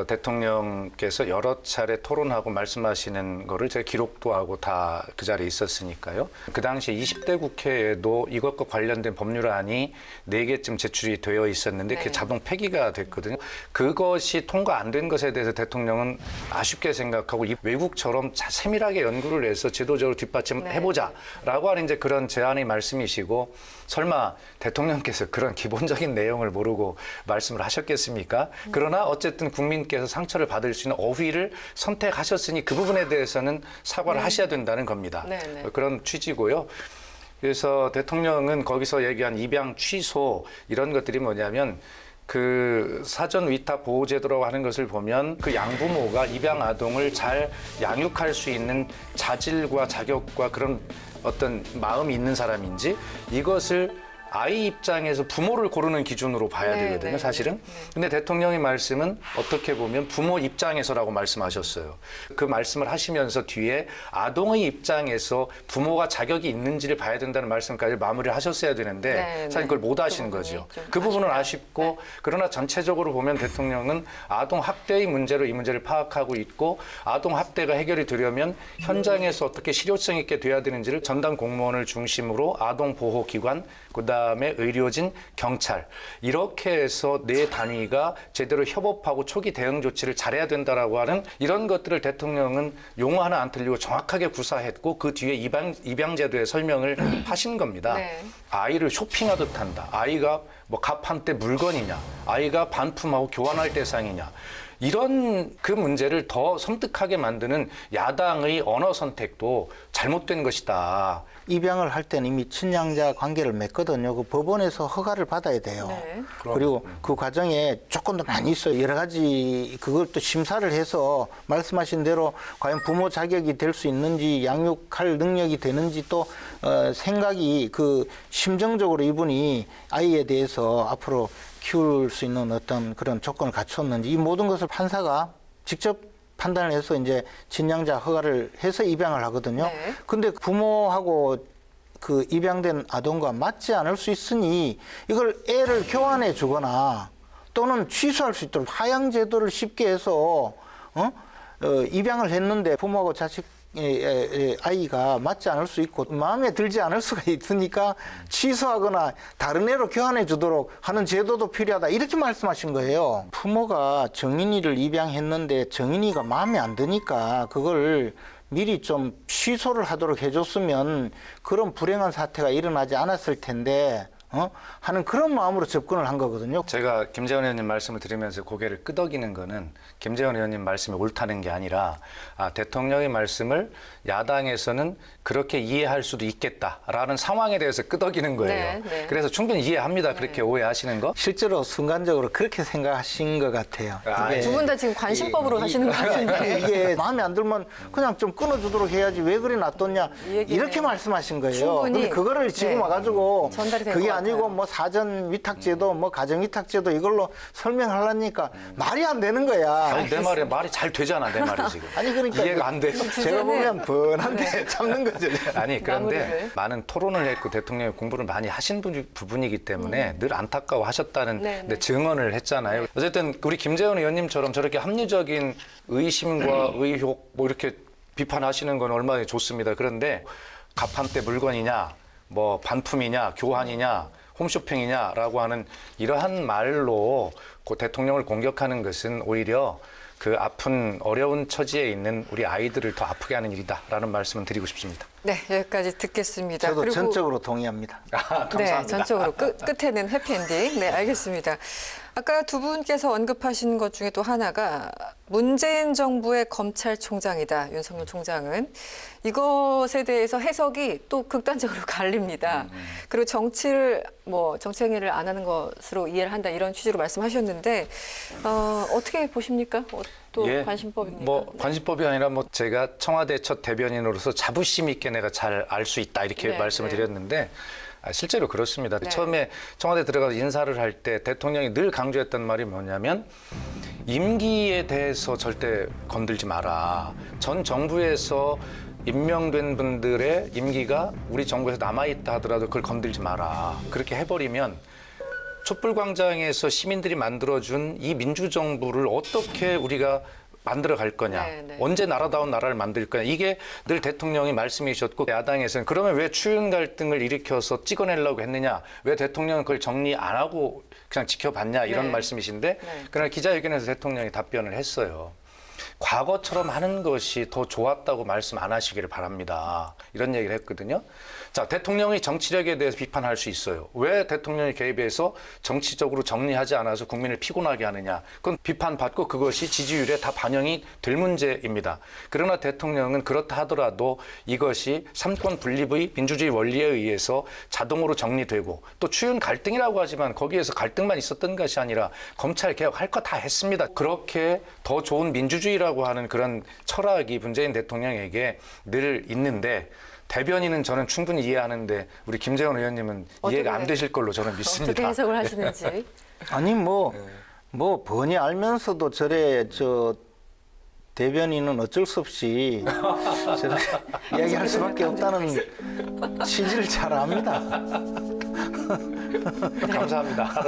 대통령께서 여러 차례 토론하고 말씀하시는 거를 제가 기록도 하고 다 그 자리에 있었으니까요. 그 당시에 20대 국회에도 이것과 관련된 법률안이 4개쯤 제출이 되어 있었는데 그게 네. 자동 폐기가 됐거든요. 그것이 통과 안 된 것에 대해서 대통령은 아쉽게 생각하고 외국처럼 세밀하게 연구를 해서 제도적으로 뒷받침해보자라고 하는 이제 그런 제안의 말씀이시고 설마 대통령께서 그런 기본적인 내용을 모르고 말씀을 하셨겠습니까? 그러나 어쨌든 국민께서 상처를 받을 수 있는 어휘를 선택하셨으니 그 부분에 대해서는 사과를 하셔야 된다는 겁니다. 네, 네. 그런 취지고요. 그래서 대통령은 거기서 얘기한 입양 취소 이런 것들이 뭐냐면 그 사전 위탁 보호 제도라고 하는 것을 보면 그 양부모가 입양 아동을 잘 양육할 수 있는 자질과 자격과 그런 어떤 마음이 있는 사람인지 이것을 아이 입장에서 부모를 고르는 기준으로 봐야 네, 되거든요, 네, 사실은. 네. 근데 대통령의 말씀은 어떻게 보면 부모 입장에서라고 말씀하셨어요. 그 말씀을 하시면서 뒤에 아동의 입장에서 부모가 자격이 있는지를 봐야 된다는 말씀까지 마무리를 하셨어야 되는데 네, 사실 그걸 못 하신 그 거죠. 부분이 좀 그 부분은 아쉽다. 아쉽고 그러나 전체적으로 보면 대통령은 아동 학대의 문제로 이 문제를 파악하고 있고 아동 학대가 해결이 되려면 현장에서 어떻게 실효성 있게 돼야 되는지를 전담 공무원을 중심으로 아동 보호 기관 그다음에 의료진, 경찰 이렇게 해서 네 단위가 제대로 협업하고 초기 대응 조치를 잘해야 된다라고 하는 이런 것들을 대통령은 용어 하나 안 틀리고 정확하게 구사했고 그 뒤에 입양 제도의 설명을 하신 겁니다. 네. 아이를 쇼핑하듯 한다. 아이가 뭐 갑판대 물건이냐. 아이가 반품하고 교환할 대상이냐. 이런 그 문제를 더 섬뜩하게 만드는 야당의 언어 선택도 잘못된 것이다. 입양을 할 때는 이미 친양자 관계를 맺거든요. 그 법원에서 허가를 받아야 돼요. 네. 그리고 그 과정에 조건도 많이 있어요. 여러 가지 그걸 또 심사를 해서 말씀하신 대로 과연 부모 자격이 될 수 있는지 양육할 능력이 되는지 또 생각이 그 심정적으로 이분이 아이에 대해서 앞으로 키울 수 있는 어떤 그런 조건을 갖췄는지 이 모든 것을 판사가 직접 판단을 해서 이제 친양자 허가를 해서 입양을 하거든요. 네. 근데 부모하고 그 입양된 아동과 맞지 않을 수 있으니 이걸 애를 교환해 주거나 또는 취소할 수 있도록 하향 제도를 쉽게 해서 입양을 했는데 부모하고 자식 아이가 맞지 않을 수 있고 마음에 들지 않을 수가 있으니까 취소하거나 다른 애로 교환해 주도록 하는 제도도 필요하다 이렇게 말씀하신 거예요. 부모가 정인이를 입양했는데 정인이가 마음에 안 드니까 그걸 미리 좀 취소를 하도록 해줬으면 그런 불행한 사태가 일어나지 않았을 텐데 하는 그런 마음으로 접근을 한 거거든요. 제가 김재원 의원님 말씀을 드리면서 고개를 끄덕이는 거는 김재원 의원님 말씀이 옳다는 게 아니라 대통령의 말씀을 야당에서는 그렇게 이해할 수도 있겠다라는 상황에 대해서 끄덕이는 거예요. 네, 네. 그래서 충분히 이해합니다. 그렇게 오해하시는 거. 실제로 순간적으로 그렇게 생각하신 것 같아요. 이게 두 분 다 지금 관심법으로 하시는 것 같은데. 이게 마음에 안 들면 그냥 좀 끊어주도록 해야지 왜 그리 놔뒀냐 이 얘기는 이렇게 말씀하신 거예요. 충분히, 근데 그거를 지금 네, 와가지고 전달이 된 그게 것 아니고 같아요. 뭐 사전 위탁제도 뭐 가정 위탁제도 이걸로 설명하려니까 말이 안 되는 거야. 아니, 내 말이 잘 되잖아, 내 말이 지금. 아니, 그러니까 이해가 안 돼요. 제가 보면 뻔한데 참는 거죠. 아니 그런데 마무리를. 많은 토론을 했고 대통령이 공부를 많이 하신 부분이기 때문에 늘 안타까워하셨다는 네, 네. 증언을 했잖아요. 어쨌든 우리 김재원 의원님처럼 저렇게 합리적인 의심과 의혹 뭐 이렇게 비판하시는 건 얼마나 좋습니다. 그런데 가판대 물건이냐, 뭐 반품이냐, 교환이냐, 홈쇼핑이냐라고 하는 이러한 말로 그 대통령을 공격하는 것은 오히려 그 아픈 어려운 처지에 있는 우리 아이들을 더 아프게 하는 일이다라는 말씀을 드리고 싶습니다. 네, 여기까지 듣겠습니다. 저도 전적으로 동의합니다. 감사합니다. 네, 전적으로 끝에는 해피엔딩. 네, 알겠습니다. 아까 두 분께서 언급하신 것 중에 또 하나가 문재인 정부의 검찰총장이다. 윤석열 총장은. 이것에 대해서 해석이 또 극단적으로 갈립니다. 그리고 정치행위를 안 하는 것으로 이해를 한다. 이런 취지로 말씀하셨는데 어떻게 보십니까? 또 관심법입니까? 뭐 관심법이 아니라 뭐 제가 청와대 첫 대변인으로서 자부심 있게 내가 잘 알 수 있다 이렇게 네, 말씀을 네. 드렸는데 실제로 그렇습니다. 네. 처음에 청와대 들어가서 인사를 할 때 대통령이 늘 강조했던 말이 뭐냐면 임기에 대해서 절대 건들지 마라. 전 정부에서 임명된 분들의 임기가 우리 정부에서 남아있다 하더라도 그걸 건들지 마라. 그렇게 해버리면 촛불광장에서 시민들이 만들어준 이 민주정부를 어떻게 우리가 만들어 갈 거냐. 네, 네. 언제 나라다운 나라를 만들 거냐. 이게 늘 대통령이 말씀해 주셨고 야당에서는 그러면 왜 추윤 갈등을 일으켜서 찍어내려고 했느냐. 왜 대통령은 그걸 정리 안 하고 그냥 지켜봤냐. 이런 네. 말씀이신데 네. 그러나 기자회견에서 대통령이 답변을 했어요. 과거처럼 하는 것이 더 좋았다고 말씀 안 하시기를 바랍니다. 이런 얘기를 했거든요. 자, 대통령이 정치력에 대해서 비판할 수 있어요. 왜 대통령이 개입해서 정치적으로 정리하지 않아서 국민을 피곤하게 하느냐. 그건 비판받고 그것이 지지율에 다 반영이 될 문제입니다. 그러나 대통령은 그렇다 하더라도 이것이 삼권 분립의 민주주의 원리에 의해서 자동으로 정리되고 또 추윤 갈등이라고 하지만 거기에서 갈등만 있었던 것이 아니라 검찰 개혁할 거 다 했습니다. 그렇게 더 좋은 민주주의라고 하는 그런 철학이 문재인 대통령에게 늘 있는데 대변인은 저는 충분히 이해하는데 우리 김재원 의원님은 이해가 안 되실 걸로 저는 믿습니다. 어떻게 해석을 하시는지. 아니 뭐 뻔히 알면서도 대변인은 어쩔 수 없이 저렇게 이야기할 수밖에 없다는 취지를 잘 압니다. 감사합니다.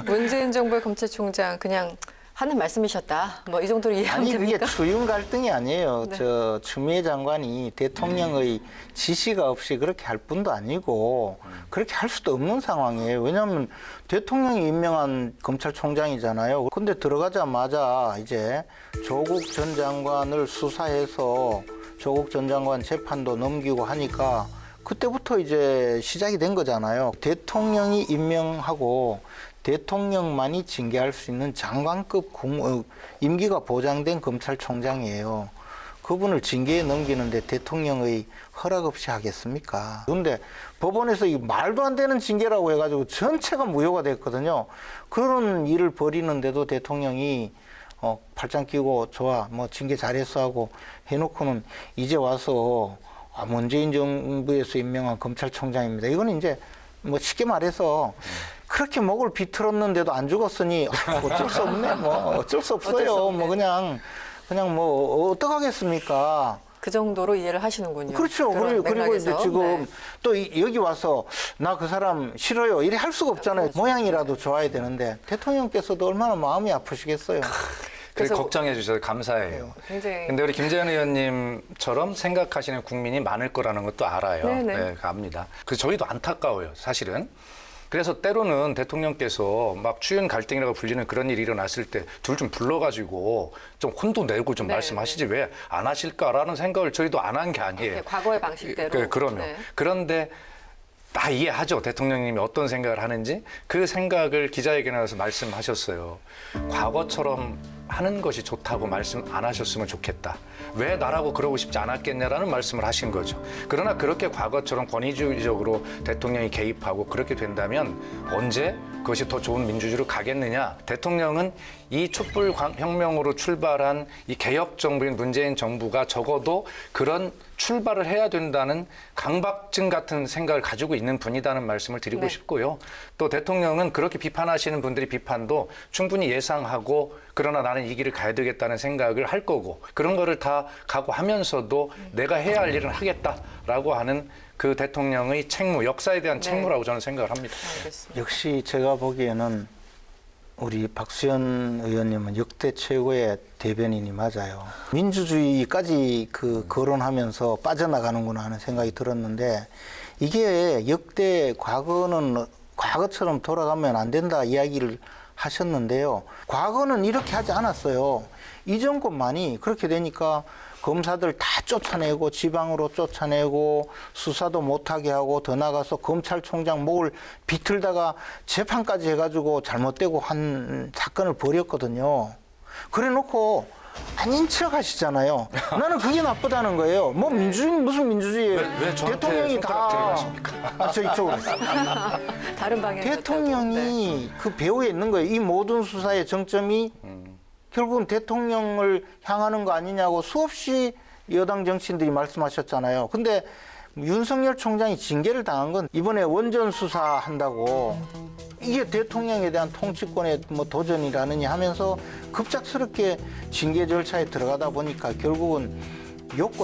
문재인 정부의 검찰총장 그냥 하는 말씀이셨다. 뭐 이 정도로 이해하면 아니 그게 됩니까? 추윤 갈등이 아니에요. 네. 추미애 장관이 대통령의 지시가 없이 그렇게 할 뿐도 아니고 그렇게 할 수도 없는 상황이에요. 왜냐하면 대통령이 임명한 검찰총장이잖아요. 근데 들어가자마자 이제 조국 전 장관을 수사해서 조국 전 장관 재판도 넘기고 하니까 그때부터 이제 시작이 된 거잖아요. 대통령이 임명하고 대통령만이 징계할 수 있는 장관급 임기가 보장된 검찰총장이에요. 그분을 징계에 넘기는데 대통령의 허락 없이 하겠습니까? 그런데 법원에서 이 말도 안 되는 징계라고 해가지고 전체가 무효가 됐거든요. 그런 일을 벌이는데도 대통령이 팔짱 끼고 좋아, 뭐 징계 잘했어 하고 해놓고는 이제 와서 문재인 정부에서 임명한 검찰총장입니다. 이거는 이제 뭐 쉽게 말해서 그렇게 목을 비틀었는데도 안 죽었으니 어쩔 수 없네, 뭐 어쩔 수 없어요. 뭐 그냥 뭐 어떡하겠습니까? 그 정도로 이해를 하시는군요. 그렇죠. 그런 그리고 이제 맥락에서. 지금 네. 또 여기 와서 나 그 사람 싫어요. 이래 할 수가 없잖아요. 그렇죠. 모양이라도 좋아야 되는데 대통령께서도 얼마나 마음이 아프시겠어요. 그래서 그래서 걱정해 주셔서 감사해요. 굉장히 근데 우리 김재현 의원님처럼 생각하시는 국민이 많을 거라는 것도 알아요. 네네. 네, 압니다. 그 저희도 안타까워요, 사실은. 그래서 때로는 대통령께서 막 추윤 갈등이라고 불리는 그런 일이 일어났을 때 둘 좀 불러가지고 좀 혼도 내고 좀 네, 말씀하시지 왜 안 하실까라는 생각을 저희도 안 한 게 아니에요. 네, 과거의 방식대로. 그러면 네. 그런데 다 이해하죠. 대통령님이 어떤 생각을 하는지. 그 생각을 기자회견에서 말씀하셨어요. 과거처럼 하는 것이 좋다고 말씀 안 하셨으면 좋겠다. 왜 나라고 그러고 싶지 않았겠냐라는 말씀을 하신 거죠. 그러나 그렇게 과거처럼 권위주의적으로 대통령이 개입하고 그렇게 된다면 언제 그것이 더 좋은 민주주의로 가겠느냐. 대통령은 이 촛불혁명으로 출발한 이 개혁 정부인 문재인 정부가 적어도 그런 출발을 해야 된다는 강박증 같은 생각을 가지고 있는 분이라는 말씀을 드리고 네. 싶고요. 또 대통령은 그렇게 비판하시는 분들의 비판도 충분히 예상하고 그러나 나는 이 길을 가야 되겠다는 생각을 할 거고 그런 거를 다 각오하면서도 내가 해야 할 일은 하겠다라고 하는 그 대통령의 책무, 역사에 대한 책무라고 저는 생각을 합니다. 알겠습니다. 역시 제가 보기에는 우리 박수현 의원님은 역대 최고의 대변인이 맞아요. 민주주의까지 거론하면서 빠져나가는구나 하는 생각이 들었는데 이게 역대 과거는 과거처럼 돌아가면 안 된다 이야기를 하셨는데요. 과거는 이렇게 하지 않았어요. 이 정권만이 그렇게 되니까 검사들 다 쫓아내고 지방으로 쫓아내고 수사도 못하게 하고 더 나가서 검찰총장 목을 비틀다가 재판까지 해가지고 잘못되고 한 사건을 벌였거든요. 그래 놓고 아닌 척 하시잖아요. 나는 그게 나쁘다는 거예요. 뭐 민주주의 무슨 민주주의예요. 왜 저한테 대통령이 손가락 다 들이마십니까? 저 이쪽으로 다른 방향. 대통령이 그 배후에 있는 거예요. 이 모든 수사의 정점이 결국은 대통령을 향하는 거 아니냐고 수없이 여당 정치인들이 말씀하셨잖아요. 근데 윤석열 총장이 징계를 당한 건 이번에 원전 수사한다고 이게 대통령에 대한 통치권의 뭐 도전이라느니 하면서 급작스럽게 징계 절차에 들어가다 보니까 결국은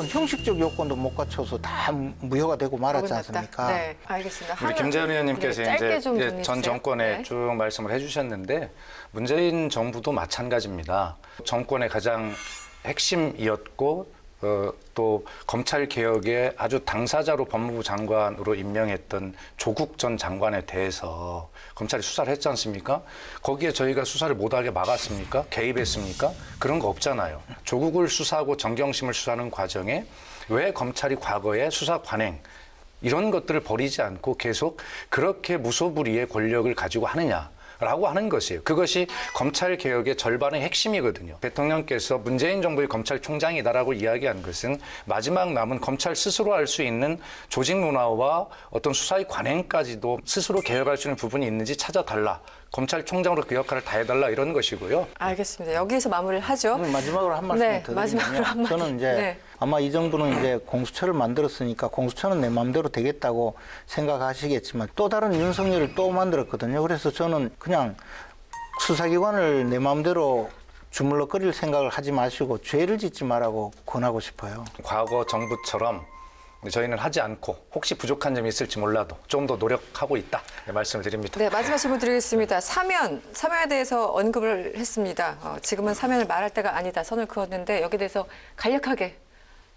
형식적 요건도 못 갖춰서 다 무효가 되고 말았지 않습니까? 네, 알겠습니다. 우리 김재현 의원님께서 네, 짧게 좀 이제 정리해 전 주세요. 정권에 네. 쭉 말씀을 해주셨는데 문재인 정부도 마찬가지입니다. 정권의 가장 핵심이었고 또 검찰 개혁의 아주 당사자로 법무부 장관으로 임명했던 조국 전 장관에 대해서 검찰이 수사를 했지 않습니까? 거기에 저희가 수사를 못하게 막았습니까? 개입했습니까? 그런 거 없잖아요. 조국을 수사하고 정경심을 수사하는 과정에 왜 검찰이 과거에 수사 관행 이런 것들을 버리지 않고 계속 그렇게 무소불위의 권력을 가지고 하느냐. 라고 하는 것이에요. 그것이 검찰 개혁의 절반의 핵심이거든요. 대통령께서 문재인 정부의 검찰총장이다라고 이야기한 것은 마지막 남은 검찰 스스로 할 수 있는 조직 문화와 어떤 수사의 관행까지도 스스로 개혁할 수 있는 부분이 있는지 찾아달라. 검찰총장으로 그 역할을 다해달라 이런 것이고요. 알겠습니다. 여기서 마무리를 하죠. 마지막으로 한 말씀 네, 더 마지막으로 드리면요. 한마디. 저는 이제 네. 아마 이 정부는 이제 공수처를 만들었으니까 공수처는 내 마음대로 되겠다고 생각하시겠지만 또 다른 윤석열을 또 만들었거든요. 그래서 저는 그냥 수사기관을 내 마음대로 주물럭거릴 생각을 하지 마시고 죄를 짓지 말라고 권하고 싶어요. 과거 정부처럼 저희는 하지 않고 혹시 부족한 점이 있을지 몰라도 좀 더 노력하고 있다 말씀을 드립니다. 네, 마지막 질문 드리겠습니다. 사면에 대해서 언급을 했습니다. 지금은 사면을 말할 때가 아니다. 선을 그었는데 여기에 대해서 간략하게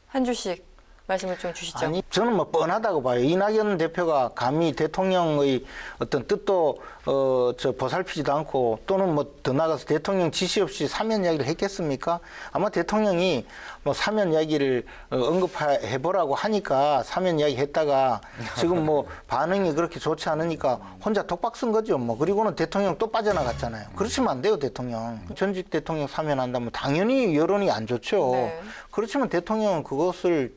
한 줄씩 말씀을 좀 주시죠. 아니 저는 뭐 뻔하다고 봐요. 이낙연 대표가 감히 대통령의 어떤 뜻도 보살피지도 않고 또는 뭐 더 나가서 대통령 지시 없이 사면 이야기를 했겠습니까? 아마 대통령이 뭐 사면 이야기를 언급해 보라고 하니까 사면 이야기 했다가 지금 뭐 반응이 그렇게 좋지 않으니까 혼자 독박 쓴 거죠. 뭐 그리고는 대통령 또 빠져나갔잖아요. 그렇지면 안 돼요, 대통령. 전직 대통령 사면한다면 당연히 여론이 안 좋죠. 네. 그렇지만 대통령은 그것을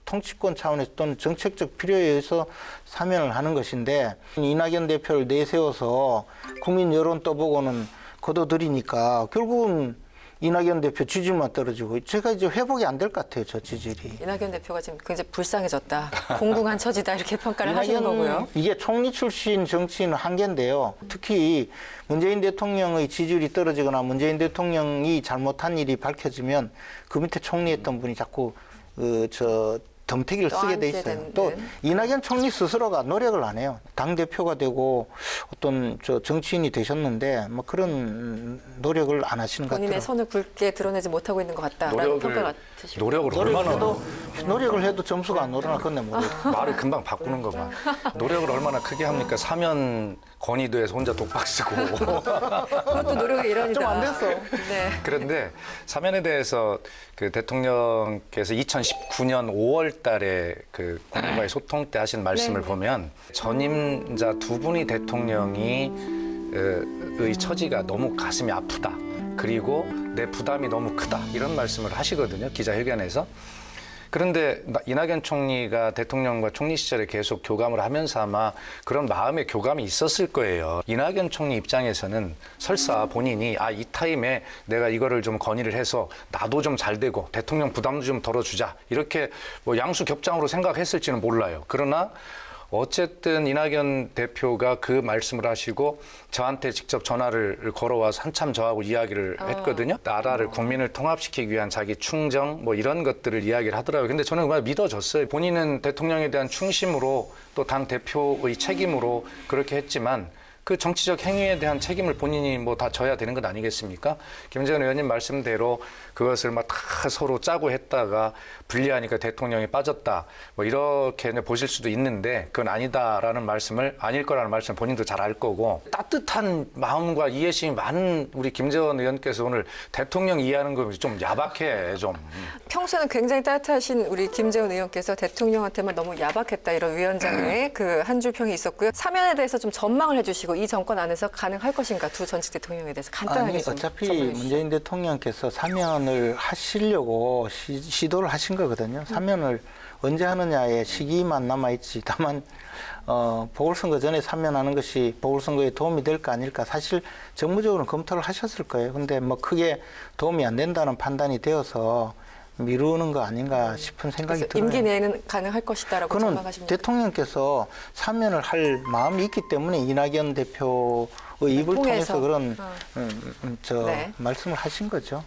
통치권 차원에서 또는 정책적 필요에 의해서 사면을 하는 것인데 이낙연 대표를 내세워서 국민 여론 떠보고는 거둬들이니까 결국은 이낙연 대표 지지율만 떨어지고 제가 이제 회복이 안 될 것 같아요, 저 지지율이. 이낙연 대표가 지금 굉장히 불쌍해졌다. 공공한 처지다 이렇게 평가를 하시는 거고요. 이게 총리 출신 정치인은 한계인데요. 특히 문재인 대통령의 지지율이 떨어지거나 문재인 대통령이 잘못한 일이 밝혀지면 그 밑에 총리했던 분이 자꾸 덤태기를 또 쓰게 돼 앉게 있어요. 되는. 또 이낙연 총리 스스로가 노력을 안 해요. 당 대표가 되고 어떤 정치인이 되셨는데 뭐 그런 노력을 안 하시는 것 본인의 같아요. 선을 굵게 드러내지 못하고 있는 것 같다라는 평가가 드시고. 노력을 얼마나 노력을 해도 점수가 안 오르나 건데 모르겠어요. 말을 금방 바꾸는 거 봐. 노력을 얼마나 크게 합니까? 사면 건의도에서 혼자 독박 쓰고. 그것도 노력의 일환이다. 좀 안 됐어. 네. 그런데 사면에 대해서 그 대통령께서 2019년 5월 달에 그 국민과의 소통 때 하신 말씀을 네. 보면 전임자 두 분이 대통령이 의 처지가 너무 가슴이 아프다. 그리고 내 부담이 너무 크다. 이런 말씀을 하시거든요. 기자회견에서. 그런데 이낙연 총리가 대통령과 총리 시절에 계속 교감을 하면서 아마 그런 마음의 교감이 있었을 거예요. 이낙연 총리 입장에서는 설사 본인이 이 타임에 내가 이거를 좀 건의를 해서 나도 좀 잘 되고 대통령 부담도 좀 덜어주자 이렇게 뭐 양수 격장으로 생각했을지는 몰라요. 그러나 어쨌든 이낙연 대표가 그 말씀을 하시고 저한테 직접 전화를 걸어와서 한참 저하고 이야기를 했거든요. 나라를 국민을 통합시키기 위한 자기 충정 뭐 이런 것들을 이야기를 하더라고요. 근데 저는 정말 믿어졌어요. 본인은 대통령에 대한 충심으로 또 당 대표의 책임으로 그렇게 했지만 그 정치적 행위에 대한 책임을 본인이 뭐 다 져야 되는 건 아니겠습니까? 김재원 의원님 말씀대로 그것을 막 다 서로 짜고 했다가 불리하니까 대통령이 빠졌다. 뭐 이렇게 보실 수도 있는데 그건 아니다라는 말씀을 아닐 거라는 말씀 본인도 잘 알 거고 따뜻한 마음과 이해심이 많은 우리 김재원 의원께서 오늘 대통령 이해하는 거 좀 야박해 좀. 평소에는 굉장히 따뜻하신 우리 김재원 의원께서 대통령한테만 너무 야박했다 이런 위원장의 그 한 줄 평이 있었고요. 사면에 대해서 좀 전망을 해주시고 이 정권 안에서 가능할 것인가 두 전직 대통령에 대해서 간단하게 아니, 좀 어차피 전망해 주시죠. 문재인 대통령께서 사면을 하시려고 시도를 하신 거거든요. 사면을 언제 하느냐의 시기만 남아있지. 다만 보궐선거 전에 사면하는 것이 보궐선거에 도움이 될까 아닐까 사실 정무적으로는 검토를 하셨을 거예요. 근데 뭐 크게 도움이 안 된다는 판단이 되어서 미루는 거 아닌가 싶은 생각이 그래서 들어요. 임기 내에는 가능할 것이다라고 그는 전망하십니까? 대통령께서 사면을 할 마음이 있기 때문에 이낙연 대표의 입을 통해서 그런 네. 말씀을 하신 거죠.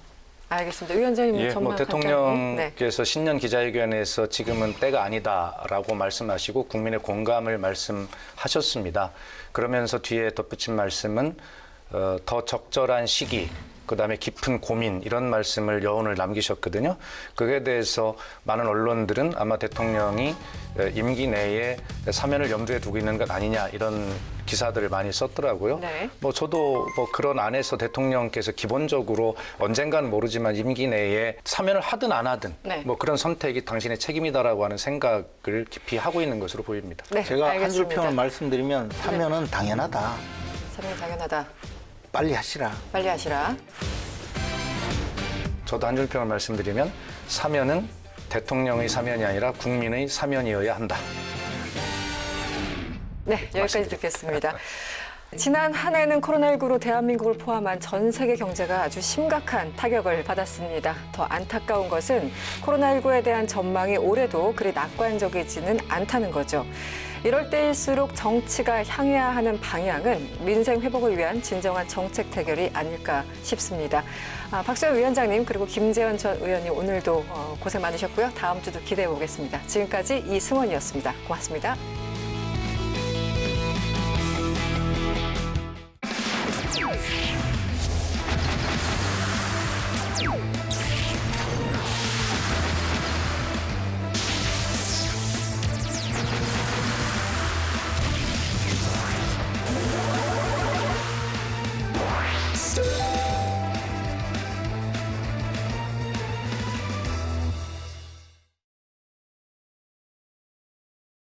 알겠습니다. 위원장님 예, 전망 뭐 간단히. 네. 대통령께서 신년 기자회견에서 지금은 때가 아니다라고 말씀하시고 국민의 공감을 말씀하셨습니다. 그러면서 뒤에 덧붙인 말씀은 더 적절한 시기, 그다음에 깊은 고민 이런 말씀을 여운을 남기셨거든요. 그에 대해서 많은 언론들은 아마 대통령이 임기 내에 사면을 염두에 두고 있는 것 아니냐 이런 기사들을 많이 썼더라고요. 네. 뭐 저도 뭐 그런 안에서 대통령께서 기본적으로 언젠가는 모르지만 임기 내에 사면을 하든 안 하든 네. 뭐 그런 선택이 당신의 책임이다라고 하는 생각을 깊이 하고 있는 것으로 보입니다. 네, 제가 한 줄 알겠습니다. 평을 말씀드리면 사면은 당연하다. 사면 당연하다. 빨리 하시라. 빨리 하시라. 저도 한 줄 평을 말씀드리면 사면은 대통령의 사면이 아니라 국민의 사면이어야 한다. 네, 여기까지 듣겠습니다. 지난 한 해는 코로나19로 대한민국을 포함한 전 세계 경제가 아주 심각한 타격을 받았습니다. 더 안타까운 것은 코로나19에 대한 전망이 올해도 그리 낙관적이지는 않다는 거죠. 이럴 때일수록 정치가 향해야 하는 방향은 민생 회복을 위한 진정한 정책 태결이 아닐까 싶습니다. 박수현 위원장님 그리고 김재원 전 의원님 오늘도 고생 많으셨고요. 다음 주도 기대해 보겠습니다. 지금까지 이승원이었습니다. 고맙습니다.